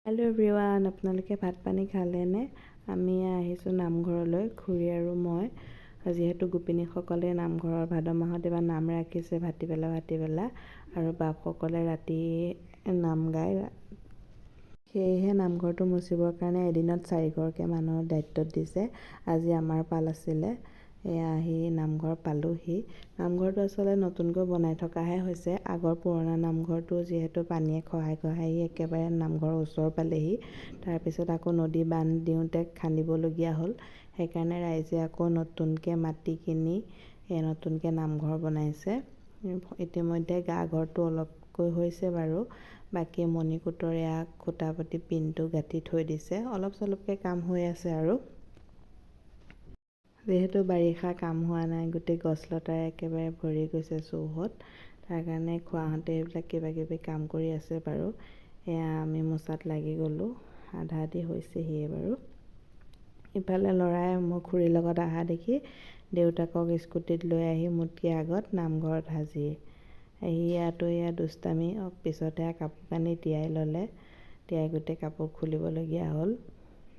Hello' everyone, আপোনালোকে ভাত পানী খালেনে? আমি আহিছোঁ নামঘৰলৈ, খুৰী আৰু মই। যিহেতু গোপিনীসকলে নামঘৰৰ ভাদ মাহত এবাৰ নাম ৰাখিছে ভাটিবেলা আৰু বাপসকলে ৰাতি নাম গায়। সেয়েহে নামঘৰটো মুচিবৰ কাৰণে এদিনত 4 ঘৰকৈ মানুহৰ দায়িত্বত দিছে। আজি আমাৰ পাল আছিলে, এয়া আহি নামঘৰ পালোহি। নামঘৰটো আচলতে নতুনকৈ বনাই থকাহে হৈছে। আগৰ পুৰণা নামঘৰটো যিহেতু পানীয়ে খহাই একেবাৰে নামঘৰৰ ওচৰ পালেহি। তাৰপিছত আকৌ নদী বান্ধ দিওঁতে খান্দিবলগীয়া হ'ল। সেইকাৰণে ৰাইজে আকৌ নতুনকৈ মাটি কিনি নতুনকৈ নামঘৰ বনাইছে। ইতিমধ্যে গা ঘৰটো অলপকৈ হৈছে বাৰু। বাকী মণিকূটৰ এয়া খুঁটা পুতি পিনটো গাঁঠি থৈ দিছে। অলপ চলপকৈ কাম হৈ আছে আৰু। যিহেতু বাৰিষা কাম হোৱা নাই, গোটেই গছ লতাৰে একেবাৰে ভৰি গৈছে চৌহদ। তাৰ কাৰণে খোৱাহঁতে এইবিলাক কিবা কিবি কাম কৰি আছে বাৰু। এয়া আমি মোচাত লাগি গ'লোঁ, আধা আধি হৈছেহিয়ে বাৰু। ইফালে ল'ৰাই মোৰ খুৰীৰ লগত অহা দেখি দেউতাকক স্কুটিত লৈ আহি মোতকৈ আগত নামঘৰত হাজিৰ। এয়া দুষ্টামি। পিছতে কাপোৰ কানি তিয়াই ল'লে, তিয়াই গোটেই কাপোৰ খুলিবলগীয়া হ'ল।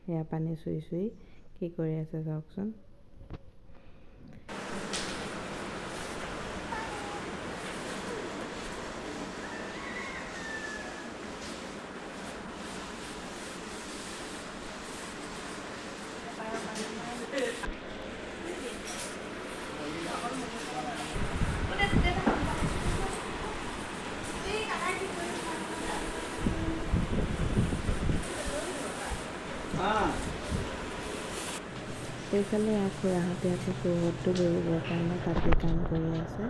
এয়া পানী চুই কি কৰি আছে চাওকচোন। এইফালে খুৰাহঁতে আকৌ চৌহদটো বহিবৰ কাৰণে তাতে কাম কৰি আছে।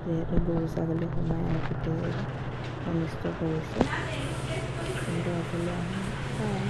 যিহেতু গৰু ছাগলী সোমাই গোটেই অনিষ্ট কৰিছে, কিন্তু আজিলৈ আমি পাওঁ।